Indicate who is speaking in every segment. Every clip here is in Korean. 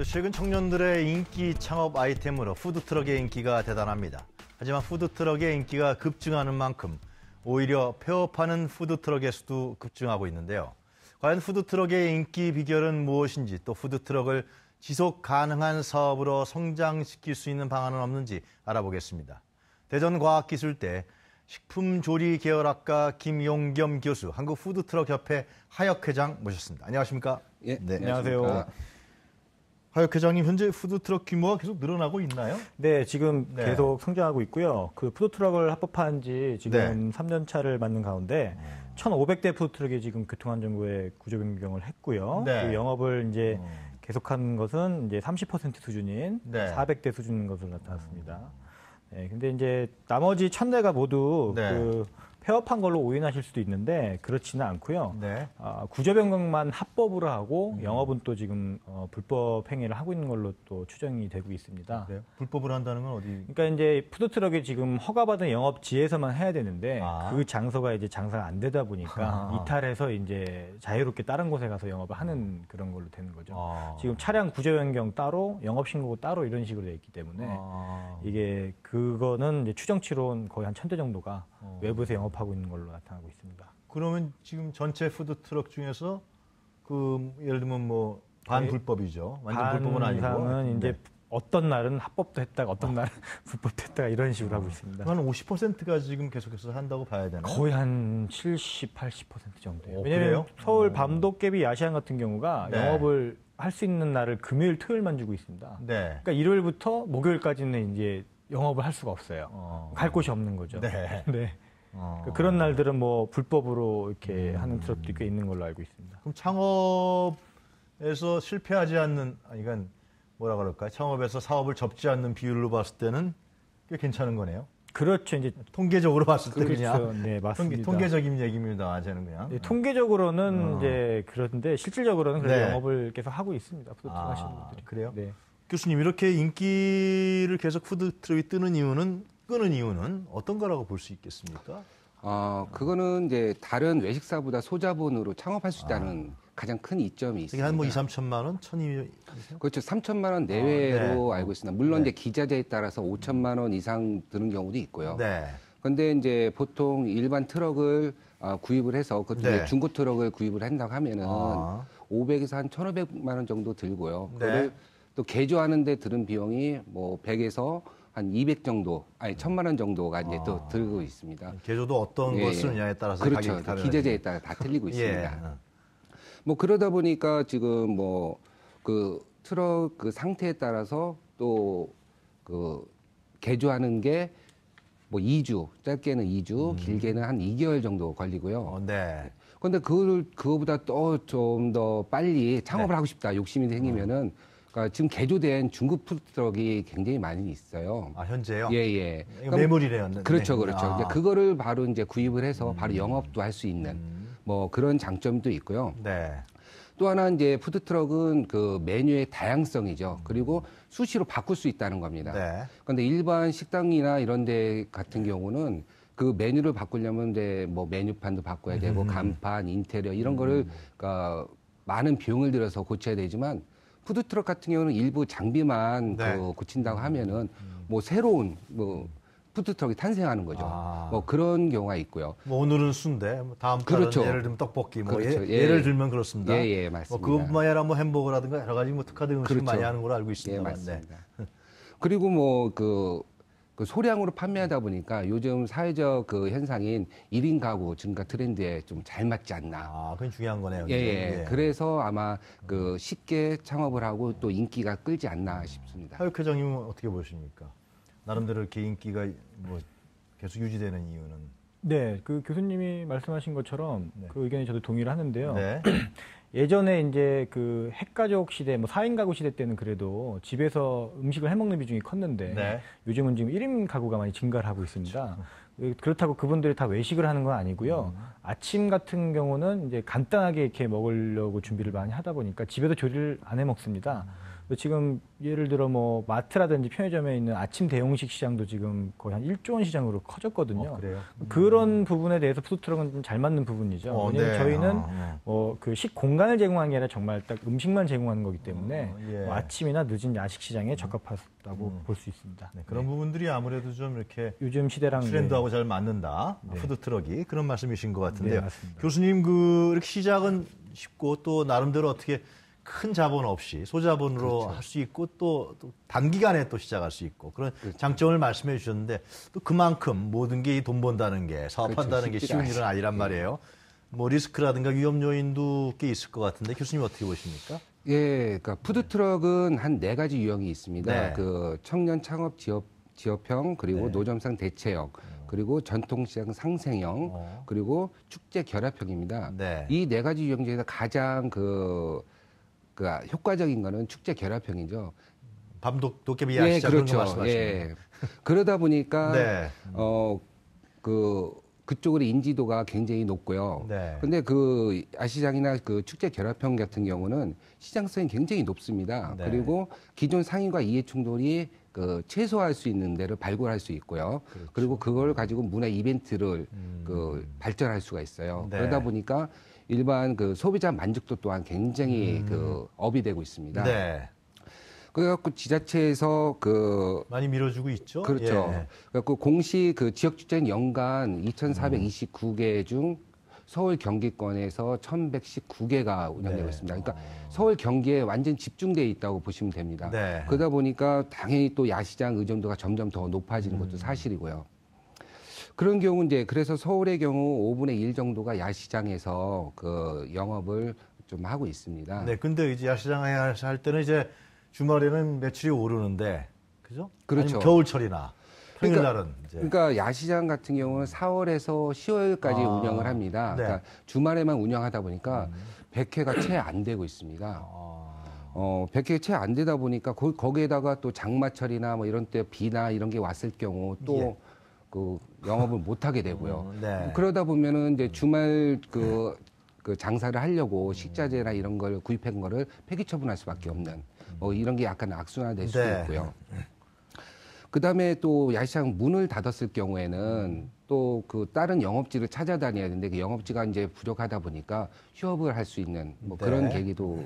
Speaker 1: 최근 청년들의 인기 창업 아이템으로 푸드트럭의 인기가 대단합니다. 하지만 푸드트럭의 인기가 급증하는 만큼 오히려 폐업하는 푸드트럭의 수도 급증하고 있는데요. 과연 푸드트럭의 인기 비결은 무엇인지, 또 푸드트럭을 지속 가능한 사업으로 성장시킬 수 있는 방안은 없는지 알아보겠습니다. 대전과학기술대 식품조리계열학과 김용겸 교수, 한국푸드트럭협회 하역회장 모셨습니다. 안녕하십니까?
Speaker 2: 예,
Speaker 1: 네,
Speaker 2: 안녕하세요.
Speaker 1: 하역회장님, 현재 푸드트럭 규모가 계속 늘어나고 있나요?
Speaker 2: 네, 지금 계속 성장하고 있고요. 그 푸드트럭을 합법화한 지 지금 3년 차를 맞는 가운데 1,500대 푸드트럭이 지금 교통안전부에 구조 변경을 했고요. 그 영업을 이제 계속한 것은 이제 30% 수준인 400대 수준인 것으로 나타났습니다. 네, 근데 이제 나머지 1,000대가 모두 그 폐업한 걸로 오인하실 수도 있는데 그렇지는 않고요. 구조 변경만 합법으로 하고 영업은 또 지금 불법 행위를 하고 있는 걸로 또 추정이 되고 있습니다.
Speaker 1: 그래요? 불법으로 한다는 건 어디?
Speaker 2: 그러니까 이제 푸드트럭이 지금 허가받은 영업지에서만 해야 되는데 그 장소가 이제 장사가 안 되다 보니까 이탈해서 이제 자유롭게 다른 곳에 가서 영업을 하는 그런 걸로 되는 거죠. 지금 차량 구조 변경 따로, 영업 신고 따로 이런 식으로 돼 있기 때문에 이게 그거는 이제 추정치로는 거의 한 1,000대 정도가 외부에서 영업하고 있는 걸로 나타나고 있습니다.
Speaker 1: 그러면 지금 전체 푸드트럭 중에서 그 예를 들면 뭐 반불법이죠. 완전 불법은 아니고.
Speaker 2: 반은 이제 어떤 날은 합법도 했다가 어떤 날은 불법도 했다가 이런 식으로 하고 있습니다.
Speaker 1: 한 50%가 지금 계속해서 한다고 봐야 되나요?
Speaker 2: 거의 한 70, 80% 정도예요. 왜냐하면
Speaker 1: 그래요?
Speaker 2: 서울 밤도깨비 야시장 같은 경우가 영업을 할 수 있는 날을 금요일, 토요일만 주고 있습니다. 그러니까 일요일부터 목요일까지는 이제 영업을 할 수가 없어요. 갈 곳이 없는 거죠. 그런 날들은 뭐 불법으로 이렇게 하는 트럭도 꽤 있는 걸로 알고 있습니다.
Speaker 1: 그럼 창업에서 실패하지 않는, 이건 뭐라 그럴까요? 창업에서 사업을 접지 않는 비율로 봤을 때는 꽤 괜찮은 거네요.
Speaker 2: 그렇죠. 이제
Speaker 1: 통계적으로 봤을 때 그냥.
Speaker 2: 네, 맞습니다.
Speaker 1: 통계적인 얘기입니다. 저는 그냥.
Speaker 2: 네, 통계적으로는 이제 그런데 실질적으로는 그래도 영업을 계속 하고 있습니다. 푸드트럭 하시는 분들이.
Speaker 1: 그래요?
Speaker 2: 네.
Speaker 1: 교수님, 이렇게 인기를 계속 푸드트럭이 끄는 이유는 어떤 거라고 볼 수 있겠습니까?
Speaker 3: 그거는 이제 다른 외식사보다 소자본으로 창업할 수 있다는 가장 큰 이점이 있습니다.
Speaker 1: 한 뭐 2, 3천만 원? 1,200?
Speaker 3: 그렇죠. 3천만 원 내외로 알고 있습니다. 물론 이제 기자재에 따라서 5천만 원 이상 드는 경우도 있고요. 그런데 이제 보통 일반 트럭을 구입을 해서 그것도 이제 중고 트럭을 구입을 한다고 하면은 500에서 한 1,500만 원 정도 들고요. 그걸 또 개조하는 데 드는 비용이 뭐 100에서 한 200 정도, 아니 1,000만 원 정도가 이제 또 들고 있습니다.
Speaker 1: 개조도 어떤 걸 쓰느냐에 따라서
Speaker 3: 그렇죠.
Speaker 1: 가격이 다르죠.
Speaker 3: 기재재에 따라 다 틀리고 있습니다. 뭐 그러다 보니까 지금 뭐 그 트럭 그 상태에 따라서 또 그 개조하는 게 뭐 2주, 짧게는 2주, 길게는 한 2개월 정도 걸리고요. 그런데 그거보다 또 좀 더 빨리 창업을 하고 싶다, 욕심이 생기면은 그러니까 지금 개조된 중급 푸드트럭이 굉장히 많이 있어요.
Speaker 1: 현재요?
Speaker 3: 예.
Speaker 1: 그러니까 매물이래요.
Speaker 3: 그렇죠. 이제 그거를 바로 이제 구입을 해서 바로 영업도 할 수 있는 뭐 그런 장점도 있고요. 또 하나 이제 푸드트럭은 그 메뉴의 다양성이죠. 그리고 수시로 바꿀 수 있다는 겁니다. 그런데 일반 식당이나 이런 데 같은 경우는 그 메뉴를 바꾸려면 이제 뭐 메뉴판도 바꿔야 되고 간판, 인테리어 이런 거를 그러니까 많은 비용을 들여서 고쳐야 되지만 푸드트럭 같은 경우는 일부 장비만 그 고친다고 하면은 뭐 새로운 뭐 푸드트럭이 탄생하는 거죠. 뭐 그런 경우가 있고요.
Speaker 1: 뭐 오늘은 순대, 뭐 다음 달은 예를 들면 떡볶이, 뭐 예를 들면 그렇습니다.
Speaker 3: 맞습니다.
Speaker 1: 뭐 그것뿐만 아니라 뭐 햄버거라든가 여러 가지 뭐 특화된 음식 많이 하는 걸로 알고 있습니다.
Speaker 3: 맞습니다. 그리고 뭐 그 소량으로 판매하다 보니까 요즘 사회적 그 현상인 1인 가구 증가 트렌드에 좀 잘 맞지 않나.
Speaker 1: 그건 중요한 거네요.
Speaker 3: 그래서 아마 그 쉽게 창업을 하고 또 인기가 끌지 않나 싶습니다.
Speaker 1: 하역회장님은 어떻게 보십니까? 나름대로 이렇게 인기가 뭐 계속 유지되는 이유는?
Speaker 2: 네, 그 교수님이 말씀하신 것처럼 그 의견에 저도 동의를 하는데요. 예전에 이제 그 핵가족 시대, 뭐 4인 가구 시대 때는 그래도 집에서 음식을 해먹는 비중이 컸는데 요즘은 지금 1인 가구가 많이 증가를 하고 있습니다. 그렇다고 그분들이 다 외식을 하는 건 아니고요. 아침 같은 경우는 이제 간단하게 이렇게 먹으려고 준비를 많이 하다 보니까 집에도 조리를 안 해 먹습니다. 지금 예를 들어 뭐 마트라든지 편의점에 있는 아침 대용식 시장도 지금 거의 한 1조 원 시장으로 커졌거든요.
Speaker 1: 그래요?
Speaker 2: 그런 부분에 대해서 푸드트럭은 좀 잘 맞는 부분이죠. 왜냐하면
Speaker 1: 네.
Speaker 2: 저희는 그 식공간을 제공하는 게 아니라 정말 딱 음식만 제공하는 거기 때문에 뭐 아침이나 늦은 야식 시장에 적합하다고 볼 수 있습니다.
Speaker 1: 네, 그런 부분들이 아무래도 좀 이렇게
Speaker 2: 요즘 시대랑
Speaker 1: 트렌드하고 잘 맞는다. 푸드트럭이 그런 말씀이신 것 같은데요.
Speaker 2: 네, 맞습니다.
Speaker 1: 교수님 이렇게 시작은 쉽고 또 나름대로 어떻게 큰 자본 없이 소자본으로 할 수 있고 또 단기간에 또 시작할 수 있고 그런 장점을 말씀해 주셨는데 또 그만큼 모든 게 돈 번다는 게 사업한다는 게 쉬운 일은 아니란 말이에요. 뭐 리스크라든가 위험 요인도 꽤 있을 것 같은데 교수님 어떻게 보십니까?
Speaker 3: 예, 그러니까 푸드트럭은 한 4가지 유형이 있습니다.
Speaker 1: 네.
Speaker 3: 그 청년 창업 지역형 그리고 노점상 대체형 그리고 전통시장 상생형 그리고 축제 결합형입니다.
Speaker 1: 네.
Speaker 3: 이 4가지 유형 중에서 가장 효과적인 거는 축제 결합형이죠.
Speaker 1: 도깨비 야시장 그런 거 말씀하시는
Speaker 3: 예. 그러다 보니까
Speaker 1: 네.
Speaker 3: 그쪽으로 인지도가 굉장히 높고요.
Speaker 1: 네.
Speaker 3: 근데 그 야시장이나 그 축제 결합형 같은 경우는 시장성이 굉장히 높습니다.
Speaker 1: 네.
Speaker 3: 그리고 기존 상인과 이해 충돌이 최소화할 수 있는 데를 발굴할 수 있고요.
Speaker 1: 그렇죠.
Speaker 3: 그리고 그걸 가지고 문화 이벤트를 발전할 수가 있어요.
Speaker 1: 네.
Speaker 3: 그러다 보니까 일반 소비자 만족도 또한 굉장히 업이 되고 있습니다.
Speaker 1: 네.
Speaker 3: 그래갖고 지자체에서
Speaker 1: 많이 밀어주고 있죠.
Speaker 3: 그렇죠.
Speaker 1: 예.
Speaker 3: 그래갖고 공시 지역 축제는 연간 2,429개 중 서울 경기권에서 1,119개가 운영되고 있습니다. 그러니까 서울 경기에 완전 집중되어 있다고 보시면 됩니다.
Speaker 1: 네.
Speaker 3: 그러다 보니까 당연히 또 야시장 의존도가 점점 더 높아지는 것도 사실이고요. 그런 경우 그래서 서울의 경우 5분의 1 정도가 야시장에서 영업을 좀 하고 있습니다.
Speaker 1: 네, 근데 이제 야시장 할 때는 이제 주말에는 매출이 오르는데, 그죠?
Speaker 3: 그렇죠.
Speaker 1: 아니면 겨울철이나 평일날은
Speaker 3: 그러니까 야시장 같은 경우는 4월에서 10월까지 운영을 합니다.
Speaker 1: 네.
Speaker 3: 그러니까 주말에만 운영하다 보니까 100회가 채 안 되고 있습니다. 100회 채 안 되다 보니까 거기에다가 또 장마철이나 뭐 이런 때 비나 이런 게 왔을 경우 또 영업을 못 하게 되고요.
Speaker 1: 네.
Speaker 3: 그러다 보면은 이제 주말 그 장사를 하려고 식자재나 이런 걸 구입한 거를 폐기 처분할 수밖에 없는 이런 게 약간 악순환될 수도
Speaker 1: 네.
Speaker 3: 있고요. 그다음에 또 야시장 문을 닫았을 경우에는 또 다른 영업지를 찾아다녀야 되는데 그 영업지가 이제 부족하다 보니까 휴업을 할 수 있는 그런 계기도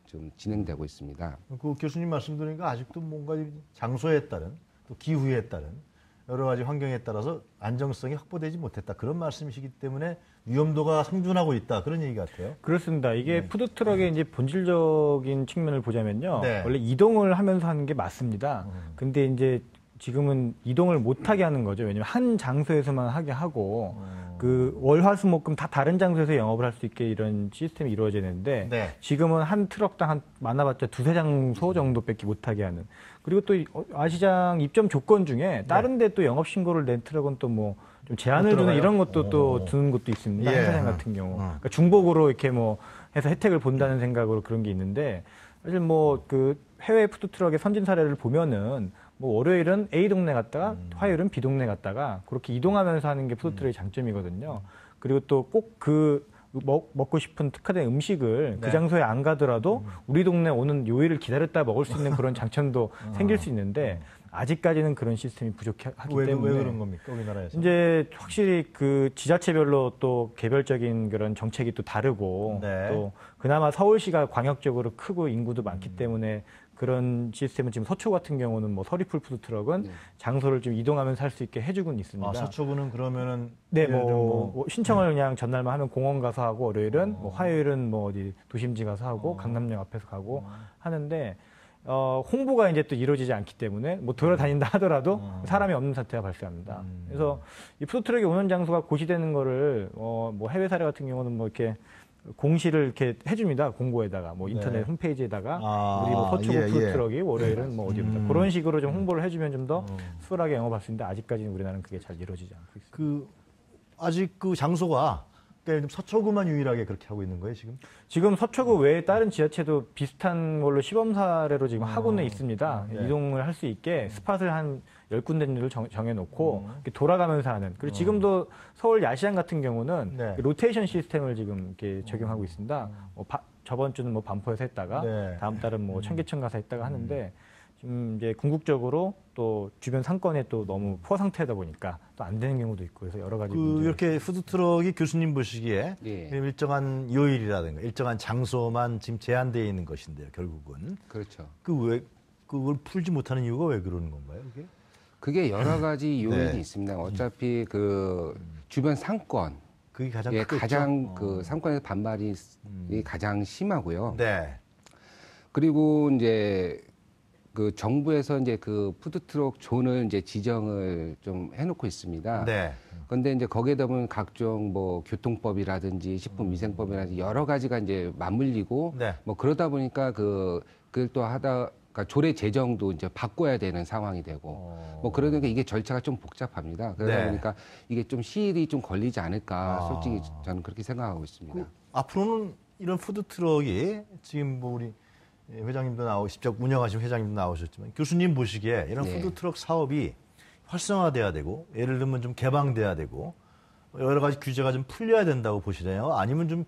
Speaker 3: 좀 진행되고 있습니다.
Speaker 1: 그 교수님 말씀 들으니까 아직도 뭔가 장소에 따른 또 기후에 따른 여러 가지 환경에 따라서 안정성이 확보되지 못했다. 그런 말씀이시기 때문에 위험도가 상존하고 있다. 그런 얘기 같아요.
Speaker 2: 그렇습니다. 이게 푸드트럭의 이제 본질적인 측면을 보자면요.
Speaker 1: 네.
Speaker 2: 원래 이동을 하면서 하는 게 맞습니다. 근데 이제 지금은 이동을 못하게 하는 거죠. 왜냐면 한 장소에서만 하게 하고 월화수목금 다 다른 장소에서 영업을 할 수 있게 이런 시스템이 이루어지는데
Speaker 1: 네.
Speaker 2: 지금은 한 트럭당 많아봤자 2-3장소 정도밖에 못하게 하는. 그리고 또 아시장 입점 조건 중에 다른 데 또 영업 신고를 낸 트럭은 또 뭐 좀 제한을 주는 이런 것도 또 두는 것도 있습니다. 행사장 같은 경우. 그러니까 중복으로 이렇게 뭐 해서 혜택을 본다는 생각으로 그런 게 있는데 사실 해외 푸드트럭의 선진 사례를 보면은 월요일은 A 동네 갔다가 화요일은 B 동네 갔다가 그렇게 이동하면서 하는 게 푸드트럭의 장점이거든요. 그리고 또 꼭 먹고 싶은 특화된 음식을 그 장소에 안 가더라도 우리 동네 오는 요일을 기다렸다 먹을 수 있는 그런 장점도 생길 수 있는데 아직까지는 그런 시스템이 부족하기 때문에
Speaker 1: 왜 그런 겁니까, 우리나라에서?
Speaker 2: 이제 확실히 지자체별로 또 개별적인 그런 정책이 또 다르고 또 그나마 서울시가 광역적으로 크고 인구도 많기 때문에 그런 시스템은 지금 서초 같은 경우는 서리풀 푸드트럭은 장소를 좀 이동하면서 할 수 있게 해주고는 있습니다.
Speaker 1: 서초구는 그러면은
Speaker 2: 신청을 그냥 전날만 하면 공원 가서 하고 월요일은 화요일은 어디 도심지 가서 하고 강남역 앞에서 가고 하는데 홍보가 이제 또 이루어지지 않기 때문에 돌아다닌다 하더라도 사람이 없는 사태가 발생합니다. 그래서 이 푸드트럭의 운영 장소가 고시되는 거를 해외 사례 같은 경우는 이렇게 공시를 이렇게 해줍니다. 공고에다가 인터넷 홈페이지에다가 우리 서초구 푸드트럭이 월요일은 어디입니다. 그런 식으로 좀 홍보를 해주면 좀 더 수월하게 영업할 수 있는데 아직까지는 우리나라는 그게 잘 이루어지지 않고 있습니다.
Speaker 1: 아직 장소가 서초구만 유일하게 그렇게 하고 있는 거예요, 지금?
Speaker 2: 지금 서초구 외에 다른 지자체도 비슷한 걸로 시범 사례로 지금 하고는 있습니다. 이동을 할 수 있게 스팟을 한 10군데 정도를 정해놓고 돌아가면서 하는. 그리고 지금도 서울 야시장 같은 경우는 로테이션 시스템을 지금 이렇게 적용하고 있습니다. 저번 주는 뭐 반포에서 했다가 다음 달은 뭐 청계천 가서 했다가 하는데 지금 이제 궁극적으로 또 주변 상권에 또 너무 포화 상태다 보니까 또 안 되는 경우도 있고 그래서 여러 가지
Speaker 1: 이렇게 푸드트럭이 교수님 보시기에 일정한 요일이라든가 일정한 장소만 지금 제한되어 있는 것인데요, 결국은.
Speaker 3: 그렇죠.
Speaker 1: 그걸 풀지 못하는 이유가 왜 그러는 건가요, 그게?
Speaker 3: 그게 여러 가지 요인이 있습니다. 어차피 그 주변 상권
Speaker 1: 그게 가장
Speaker 3: 가장 그 상권에서 반발이 가장 심하고요.
Speaker 1: 네.
Speaker 3: 그리고 이제 그 정부에서 이제 그 푸드트럭 존을 이제 지정을 좀 해놓고 있습니다.
Speaker 1: 네.
Speaker 3: 그런데 이제 거기에다 보면 각종 뭐 교통법이라든지 식품위생법이라든지 여러 가지가 이제 맞물리고 뭐 그러다 보니까 그걸 또 그러니까 조례 제정도 이제 바꿔야 되는 상황이 되고 뭐 그러니까 이게 절차가 좀 복잡합니다. 그러다 보니까 이게 좀 시일이 좀 걸리지 않을까 솔직히 저는 그렇게 생각하고 있습니다.
Speaker 1: 앞으로는 이런 푸드트럭이 지금 뭐 우리 회장님도 직접 운영하신 회장님도 나오셨지만 교수님 보시기에 이런 푸드트럭 사업이 활성화돼야 되고 예를 들면 좀 개방돼야 되고 여러 가지 규제가 좀 풀려야 된다고 보시나요? 아니면 좀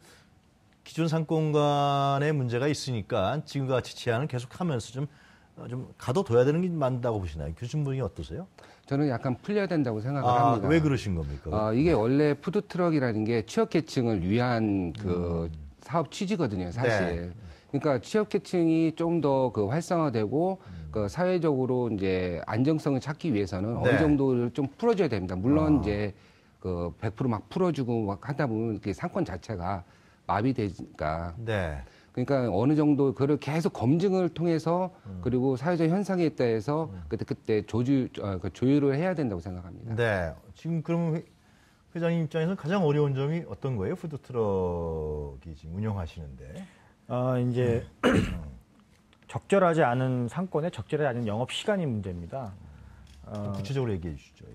Speaker 1: 기존 상권 간의 문제가 있으니까 지금과 같이 제한을 계속하면서 좀 가둬둬야 되는 게 맞다고 보시나요? 교수님 분이 어떠세요?
Speaker 3: 저는 약간 풀려야 된다고 생각을 합니다.
Speaker 1: 왜 그러신 겁니까?
Speaker 3: 이게 원래 푸드트럭이라는 게 취약계층을 위한 그 사업 취지거든요, 사실. 그러니까 취약계층이 좀 더 그 활성화되고 그 사회적으로 이제 안정성을 찾기 위해서는 어느 정도를 좀 풀어줘야 됩니다. 물론 이제 그 100% 막 풀어주고 막 하다 보면 그 상권 자체가 마비되니까. 그러니까 어느 정도 그걸 계속 검증을 통해서 그리고 사회적 현상에 따라서 그때 조율을 해야 된다고 생각합니다.
Speaker 1: 네. 지금 그럼 회장님 입장에서는 가장 어려운 점이 어떤 거예요? 푸드트럭이 지금 운영하시는데.
Speaker 2: 이제 적절하지 않은 상권에 적절하지 않은 영업 시간이 문제입니다.
Speaker 1: 구체적으로 얘기해 주시죠.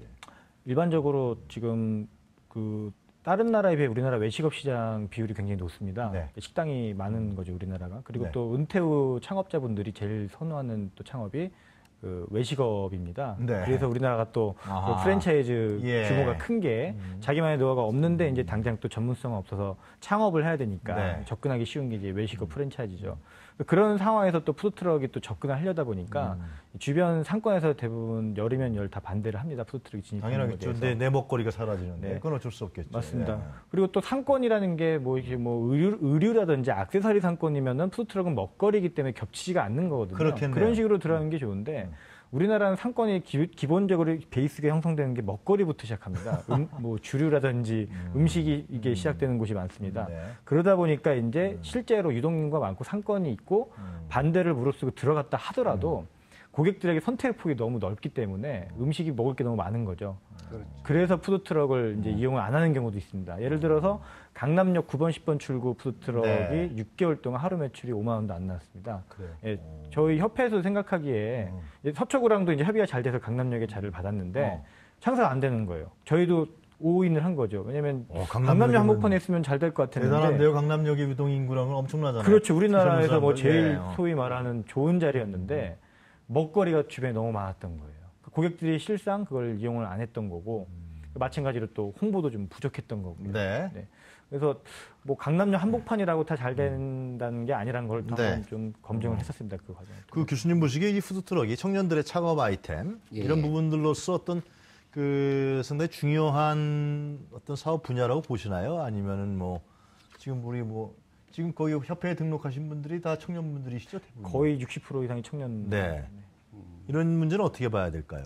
Speaker 2: 일반적으로 지금 그 다른 나라에 비해 우리나라 외식업 시장 비율이 굉장히 높습니다. 식당이 많은 거죠, 우리나라가. 그리고 또 은퇴 후 창업자분들이 제일 선호하는 또 창업이 그 외식업입니다. 그래서 우리나라가 또 그 프랜차이즈 규모가 큰 게 자기만의 노하우가 없는데 이제 당장 또 전문성이 없어서 창업을 해야 되니까 접근하기 쉬운 게 이제 외식업 프랜차이즈죠. 그런 상황에서 또 푸드트럭이 또 접근을 하려다 보니까 주변 상권에서 대부분 열이면 열 다 반대를 합니다. 푸드트럭이 진입하는 것에 대해서.
Speaker 1: 당연하겠죠. 내 먹거리가 사라지는데 그건 어쩔 수 없겠죠.
Speaker 2: 맞습니다. 그리고 또 상권이라는 게 뭐 이게 뭐 의류라든지 액세서리 상권이면은 푸드트럭은 먹거리이기 때문에 겹치지가 않는 거거든요.
Speaker 1: 그렇겠네요.
Speaker 2: 그런 식으로 들어가는 게 좋은데 우리나라는 상권이 기본적으로 베이스가 형성되는 게 먹거리부터 시작합니다. 뭐 주류라든지 음식이 이게 시작되는 곳이 많습니다. 그러다 보니까 이제 실제로 유동인구가 많고 상권이 있고 반대를 무릅쓰고 들어갔다 하더라도 고객들에게 선택의 폭이 너무 넓기 때문에 음식이 먹을 게 너무 많은 거죠. 그래서 푸드트럭을 이제 이용을 안 하는 경우도 있습니다. 예를 들어서 강남역 9번, 10번 출구 푸드트럭이 6개월 동안 하루 매출이 5만 원도 안 나왔습니다. 저희 협회에서 생각하기에 서초구랑도 이제 협의가 잘 돼서 강남역에 자리를 받았는데 창사가 안 되는 거예요. 저희도 오인을 한 거죠. 왜냐하면 강남역 한복판에 있으면 잘 될 것 같았는데.
Speaker 1: 대단한데요. 강남역의 유동인구랑은 엄청나잖아요.
Speaker 2: 그렇죠. 우리나라에서 뭐 제일 소위 말하는 좋은 자리였는데 먹거리가 주변에 너무 많았던 거예요. 고객들이 실상 그걸 이용을 안 했던 거고 마찬가지로 또 홍보도 좀 부족했던 거고요. 그래서 뭐 강남역 한복판이라고 다 잘 된다는 게 아니라는 걸 한번 좀 검증을 했었습니다. 그 과정.
Speaker 1: 그 교수님 보시기에 이 푸드트럭이 청년들의 창업 아이템 이런 부분들로서 어떤 그 상당히 중요한 어떤 사업 분야라고 보시나요? 아니면은 뭐 지금 우리 뭐 지금 거기 협회에 등록하신 분들이 다 청년분들이시죠? 대부분.
Speaker 2: 거의 60% 이상이 청년.
Speaker 1: 이런 문제는 어떻게 봐야 될까요?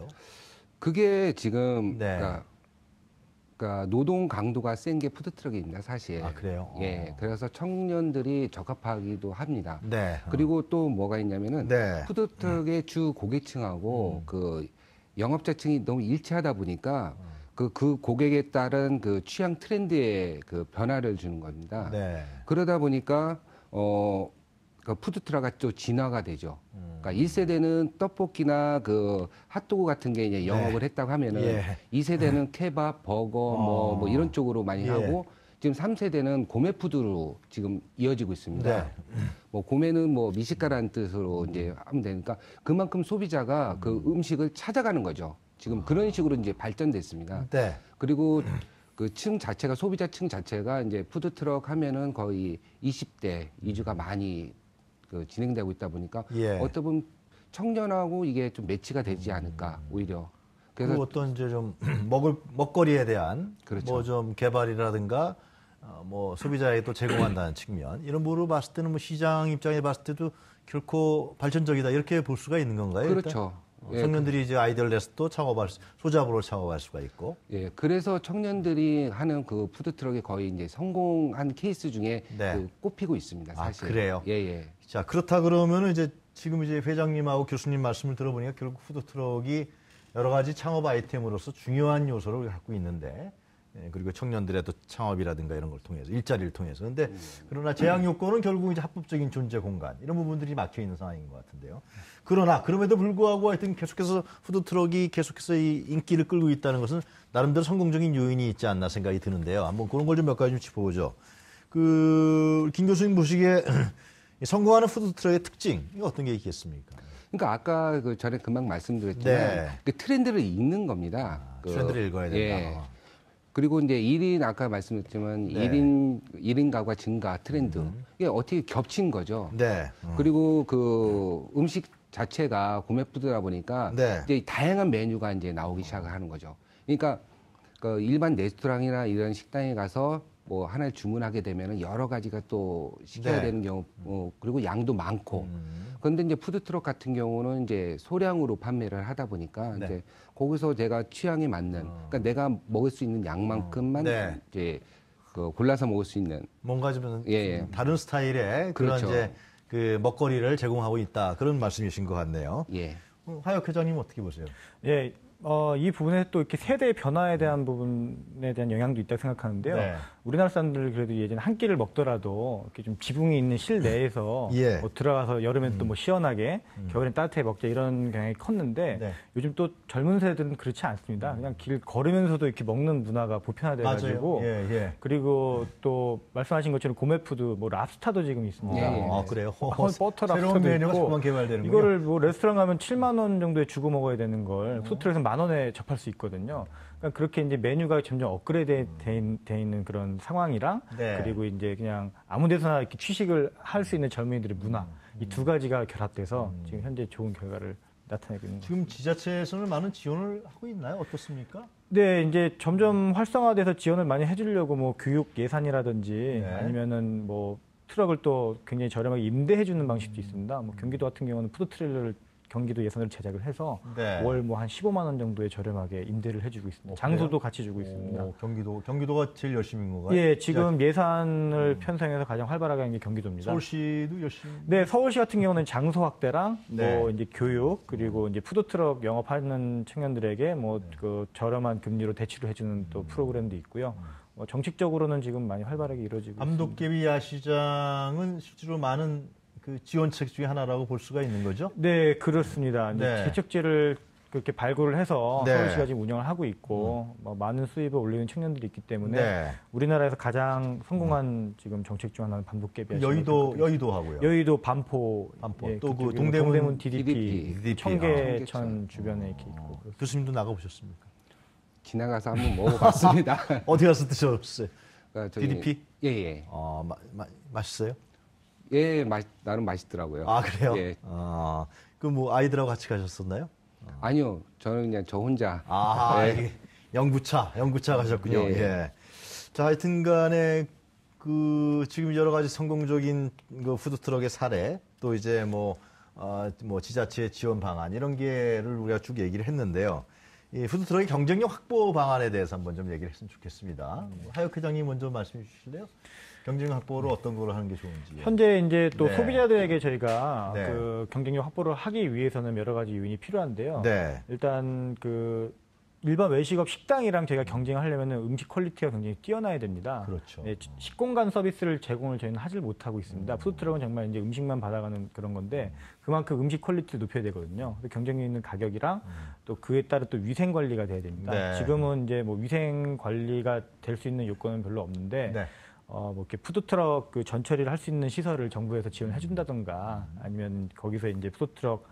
Speaker 3: 그게 지금 그러니까 노동 강도가 센 게 푸드트럭입니다, 사실.
Speaker 1: 그래요?
Speaker 3: 그래서 청년들이 적합하기도 합니다. 그리고 또 뭐가 있냐면은 푸드트럭의 주 고객층하고 그 영업자층이 너무 일치하다 보니까 그 고객에 따른 그 취향 트렌드에 그 변화를 주는 겁니다. 그러다 보니까 그 푸드트럭이 또 진화가 되죠. 그러니까 1세대는 떡볶이나 그 핫도그 같은 게 이제 영업을 했다고 하면은 2세대는 케밥, 버거 뭐 이런 쪽으로 많이 하고 지금 3세대는 고메 푸드로 지금 이어지고 있습니다. 뭐 고메는 뭐 미식가라는 뜻으로 이제 하면 되니까 그만큼 소비자가 그 음식을 찾아가는 거죠. 지금 그런 식으로 이제 발전됐습니다. 그리고 그 층 자체가 소비자 층 자체가 이제 푸드트럭 하면은 거의 20대 위주가 많이 그 진행되고 있다 보니까
Speaker 1: 예.
Speaker 3: 어떻게 보면 청년하고 이게 좀 매치가 되지 않을까 오히려.
Speaker 1: 그래서 그 어떤 이제 좀 먹거리에 대한
Speaker 3: 그렇죠.
Speaker 1: 뭐 좀 개발이라든가 뭐 소비자에게 또 제공한다는 측면 이런 부분으로 봤을 때는 뭐 시장 입장에 봤을 때도 결코 발전적이다 이렇게 볼 수가 있는 건가요?
Speaker 3: 그렇죠.
Speaker 1: 청년들이 이제 아이디어를 내서 또 소잡으로 창업할 수가 있고.
Speaker 3: 예, 그래서 청년들이 하는 그 푸드트럭이 거의 이제 성공한 케이스 중에
Speaker 1: 네.
Speaker 3: 그 꼽히고 있습니다. 사실.
Speaker 1: 아, 그래요?
Speaker 3: 예, 예.
Speaker 1: 자, 그렇다 그러면은 이제 지금 이제 회장님하고 교수님 말씀을 들어보니까 결국 푸드트럭이 여러 가지 창업 아이템으로서 중요한 요소를 갖고 있는데, 그리고 청년들의 또 창업이라든가 이런 걸 통해서 일자리를 통해서. 근데 그러나 제약 요건은 결국 이제 합법적인 존재 공간 이런 부분들이 막혀 있는 상황인 것 같은데요. 그러나 그럼에도 불구하고 하여튼 계속해서 푸드트럭이 계속해서 이 인기를 끌고 있다는 것은 나름대로 성공적인 요인이 있지 않나 생각이 드는데요. 한번 그런 걸 좀 몇 가지 좀 짚어보죠. 김 교수님 보시기에 성공하는 푸드트럭의 특징 이거 어떤 게 있겠습니까?
Speaker 3: 그러니까 아까 그 전에 금방 말씀드렸지만
Speaker 1: 네.
Speaker 3: 그 트렌드를 읽는 겁니다.
Speaker 1: 트렌드를 읽어야 된다.
Speaker 3: 예. 그리고 이제 1인 아까 말씀드렸지만
Speaker 1: 네.
Speaker 3: 1인 가구가 증가 트렌드 이게 어떻게 겹친 거죠.
Speaker 1: 네.
Speaker 3: 그리고 그 음식 자체가 고메푸드다 보니까
Speaker 1: 네.
Speaker 3: 이제 다양한 메뉴가 이제 나오기 시작하는 거죠. 그러니까 그 일반 레스토랑이나 이런 식당에 가서 뭐 하나를 주문하게 되면은 여러 가지가 또 시켜야
Speaker 1: 네.
Speaker 3: 되는 경우, 그리고 양도 많고. 그런데 이제 푸드트럭 같은 경우는 이제 소량으로 판매를 하다 보니까
Speaker 1: 네.
Speaker 3: 이제 거기서 제가 취향에 맞는, 그러니까 내가 먹을 수 있는 양만큼만
Speaker 1: 네.
Speaker 3: 이제 그 골라서 먹을 수 있는.
Speaker 1: 뭔가 좀
Speaker 3: 예.
Speaker 1: 다른 스타일의 그런
Speaker 3: 그렇죠.
Speaker 1: 이제 그 먹거리를 제공하고 있다 그런 말씀이신 것 같네요.
Speaker 3: 예.
Speaker 1: 화혁 회장님 어떻게 보세요?
Speaker 2: 예, 이 부분에 또 이렇게 세대 변화에 대한 부분에 대한 영향도 있다고 생각하는데요.
Speaker 1: 네.
Speaker 2: 우리나라 사람들 그래도 예전에 한 끼를 먹더라도 이렇게 좀 지붕이 있는 실내에서
Speaker 1: 예.
Speaker 2: 뭐 들어가서 여름엔 또 뭐 시원하게 겨울엔 따뜻하게 먹자 이런 경향이 컸는데
Speaker 1: 네.
Speaker 2: 요즘 또 젊은 세대들은 그렇지 않습니다. 그냥 길 걸으면서도 이렇게 먹는 문화가 보편화돼가지고
Speaker 1: 맞아요. 예, 예.
Speaker 2: 그리고 또 말씀하신 것처럼 고메푸드 뭐 랍스타도 지금 있습니다.
Speaker 3: 예, 예.
Speaker 1: 아, 그래요?
Speaker 2: 버터
Speaker 1: 새로운
Speaker 2: 랍스타도
Speaker 1: 메뉴가
Speaker 2: 있고
Speaker 1: 조금만 개발되는군요.
Speaker 2: 이거를 뭐 레스토랑 가면 7만 원 정도에 주고 먹어야 되는 걸 푸드트럭에서 10,000원에 접할 수 있거든요. 그러니까 그렇게 이제 메뉴가 점점 업그레이드 돼 있는 그런 상황이랑
Speaker 1: 네.
Speaker 2: 그리고 이제 그냥 아무 데서나 이렇게 취식을 할 수 있는 젊은이들의 문화 이 두 가지가 결합돼서 지금 현재 좋은 결과를 나타내고 있는 것
Speaker 1: 지금 지자체에서는 많은 지원을 하고 있나요? 어떻습니까?
Speaker 2: 네, 이제 점점 활성화돼서 지원을 많이 해주려고 뭐 교육 예산이라든지
Speaker 1: 네.
Speaker 2: 아니면은 뭐 트럭을 또 굉장히 저렴하게 임대해주는 방식도 있습니다. 뭐 경기도 같은 경우는 푸드 트레일러를 경기도 예산을 제작을 해서
Speaker 1: 네.
Speaker 2: 월 뭐 한 15만 원 정도에 저렴하게 임대를 해주고 있습니다. 장소도 같이 주고 있습니다.
Speaker 1: 경기도가 제일 열심히 인 건가요?
Speaker 2: 예, 지금 예산을 편성해서 가장 활발하게 하는 게 경기도입니다.
Speaker 1: 서울시도 열심히.
Speaker 2: 네, 서울시 같은 경우는 장소 확대랑
Speaker 1: 네.
Speaker 2: 뭐 이제 교육 그리고 이제 푸드트럭 영업하는 청년들에게 뭐 그 저렴한 금리로 대출을 해주는 또 프로그램도 있고요. 뭐 정책적으로는 지금 많이 활발하게 이루어지고 있습니다.
Speaker 1: 암도깨비 야시장은 실제로 많은 그 지원책 중에 하나라고 볼 수가 있는 거죠?
Speaker 2: 네, 그렇습니다. 이제
Speaker 1: 네.
Speaker 2: 개척지를 그렇게 발굴을 해서
Speaker 1: 네.
Speaker 2: 서울시가 지금 운영을 하고 있고 뭐 많은 수입을 올리는 청년들이 있기 때문에
Speaker 1: 네.
Speaker 2: 우리나라에서 가장 성공한 지금 정책 중 하나는 반도깨비
Speaker 1: 여의도 하고요.
Speaker 2: 여의도 반포,
Speaker 1: 반포.
Speaker 2: 예,
Speaker 1: 또 그
Speaker 2: 그쪽에
Speaker 1: 동대문
Speaker 2: DDP,
Speaker 1: DDP.
Speaker 2: 청계천
Speaker 3: 청계천.
Speaker 2: 주변에 이렇게 있고.
Speaker 1: 교수님도 나가보셨습니까?
Speaker 3: 지나가서 한번 먹어봤습니다.
Speaker 1: 어디 가서 드셔보셨어요?
Speaker 3: 그러니까
Speaker 1: DDP?
Speaker 3: 예, 예.
Speaker 1: 맛있어요?
Speaker 3: 예, 나름 맛있더라고요.
Speaker 1: 아, 그래요?
Speaker 3: 예.
Speaker 1: 그 뭐 아이들하고 같이 가셨었나요?
Speaker 3: 아니요, 저는 그냥 저 혼자.
Speaker 1: 이게 영구차 가셨군요.
Speaker 3: 예.
Speaker 1: 예. 자, 하여튼 간에 그 지금 여러 가지 성공적인 그 푸드트럭의 사례 또 이제 뭐 지자체의 지원 방안 이런 게를 우리가 쭉 얘기를 했는데요. 이 푸드트럭의 경쟁력 확보 방안에 대해서 한번 좀 얘기를 했으면 좋겠습니다. 하혁 회장님 먼저 말씀해 주실래요? 경쟁력 확보로 어떤 걸 하는 게 좋은지.
Speaker 2: 현재 이제 또
Speaker 1: 네.
Speaker 2: 소비자들에게 저희가
Speaker 1: 네.
Speaker 2: 그 경쟁력 확보를 하기 위해서는 여러 가지 요인이 필요한데요.
Speaker 1: 네.
Speaker 2: 일단 그 일반 외식업 식당이랑 저희가 경쟁하려면 음식 퀄리티가 굉장히 뛰어나야 됩니다.
Speaker 1: 그렇죠.
Speaker 2: 네, 식공간 서비스를 제공을 저희는 하질 못하고 있습니다. 푸드트럭은 정말 이제 음식만 받아가는 그런 건데 그만큼 음식 퀄리티를 높여야 되거든요. 그래서 경쟁력 있는 가격이랑 또 그에 따라 또 위생 관리가 돼야 됩니다.
Speaker 1: 네.
Speaker 2: 지금은 이제 뭐 위생 관리가 될 수 있는 요건은 별로 없는데
Speaker 1: 네.
Speaker 2: 뭐 이렇게 푸드트럭 그 전처리를 할 수 있는 시설을 정부에서 지원해 준다던가 아니면 거기서 이제 푸드트럭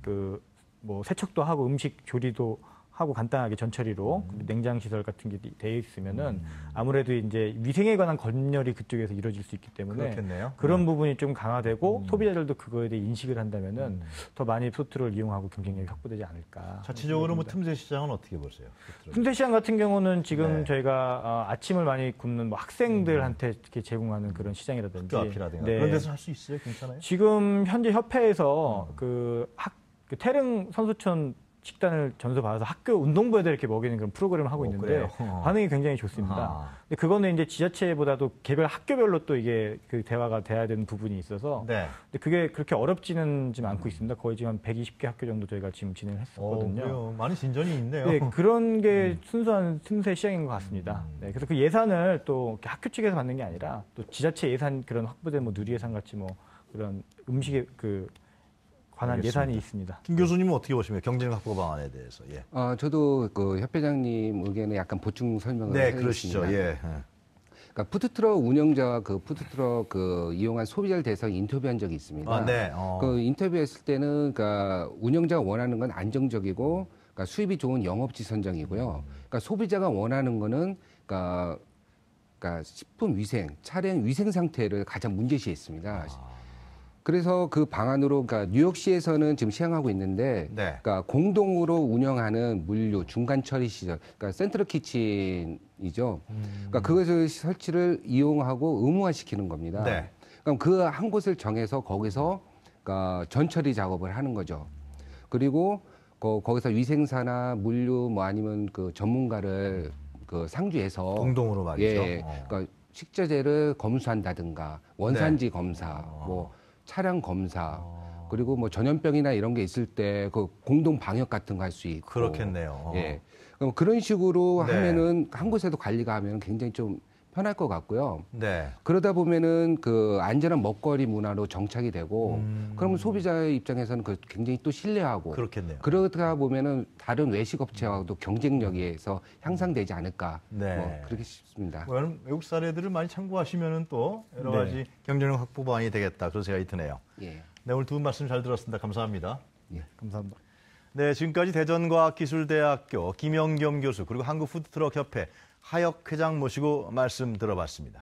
Speaker 2: 그 뭐 세척도 하고 음식 조리도 하고 간단하게 전처리로 냉장 시설 같은 게 돼 있으면은 아무래도 이제 위생에 관한 검열이 그쪽에서 이루어질 수 있기 때문에
Speaker 1: 그렇겠네요.
Speaker 2: 그런 부분이 좀 강화되고 소비자들도 그거에 대해 인식을 한다면은 더 많이 푸드트럭을 이용하고 경쟁력이 확보되지 않을까.
Speaker 1: 자체적으로 뭐 틈새 시장은 어떻게 보세요?
Speaker 2: 틈새 시장 같은 경우는 지금 저희가 아침을 많이 굶는 뭐 학생들한테 이렇게 제공하는 그런 시장이라든지
Speaker 1: 학교 앞이라든가 그런 데서 할 수 있어요? 괜찮아요?
Speaker 2: 지금 현재 협회에서 그 태릉 선수촌 식단을 전수받아서 학교 운동부에다 이렇게 먹이는 그런 프로그램을 하고 있는데 반응이 굉장히 좋습니다. 근데 그거는 이제 지자체보다도 개별 학교별로 또 이게 그 대화가 돼야 되는 부분이 있어서 근데 그게 그렇게 어렵지는 지금 않고 있습니다. 거의 지금 한 120개 학교 정도 저희가 지금 진행했었거든요.
Speaker 1: 많이 진전이 있네요.
Speaker 2: 네, 그런 게 순수한 틈새 시장인 것 같습니다. 네, 그래서 그 예산을 또 학교 측에서 받는 게 아니라 또 지자체 예산 그런 확보된 뭐 누리예산 같이 뭐 그런 음식의 그 관한 알겠습니다. 예산이 있습니다.
Speaker 1: 김 교수님은 어떻게 보십니까? 경쟁 확보 방안에 대해서. 예.
Speaker 3: 저도 그 협회장님 의견에 약간 보충 설명을
Speaker 1: 그러시죠.
Speaker 3: 하겠습니다. 그러니까 푸드트럭 운영자와 그 푸드트럭 그 이용한 소비자를 대해서 인터뷰한 적이 있습니다. 그 인터뷰했을 때는 그러니까 운영자가 원하는 건 안정적이고 그러니까 수입이 좋은 영업지 선정이고요. 그러니까 소비자가 원하는 거는 그러니까 식품 위생, 차량 위생 상태를 가장 문제시했습니다. 그래서 그 방안으로, 그러니까 뉴욕시에서는 지금 시행하고 있는데, 그러니까 공동으로 운영하는 물류 중간 처리 시설, 그러니까 센트럴 키친이죠. 그러니까 그것을 설치를 이용하고 의무화시키는 겁니다. 그럼 그 한 곳을 정해서 거기서 그러니까 전처리 작업을 하는 거죠. 그리고 거기서 위생사나 물류 뭐 아니면 그 전문가를 그 상주해서
Speaker 1: 공동으로 말이죠.
Speaker 3: 그러니까 식자재를 검수한다든가 원산지 검사, 뭐 차량 검사, 그리고 뭐 전염병이나 이런 게 있을 때 그 공동 방역 같은 거 할 수 있고.
Speaker 1: 그렇겠네요.
Speaker 3: 그럼 그런 식으로 하면은 한 곳에도 관리가 하면 굉장히 좀 편할 것 같고요. 그러다 보면은 그 안전한 먹거리 문화로 정착이 되고, 그러면 소비자의 입장에서는 그 굉장히 또 신뢰하고.
Speaker 1: 그렇겠네요.
Speaker 3: 그러다 보면은 다른 외식 업체와도 경쟁력에서 향상되지 않을까. 뭐 그렇게 싶습니다.
Speaker 1: 외국 사례들을 많이 참고하시면은 또 여러 가지 경쟁력 확보 방안이 되겠다. 그런 생각이 드네요. 오늘 두 분 말씀 잘 들었습니다. 감사합니다.
Speaker 2: 감사합니다.
Speaker 1: 네, 지금까지 대전과학기술대학교 김영겸 교수 그리고 한국푸드트럭협회 하혁 회장 모시고 말씀 들어봤습니다.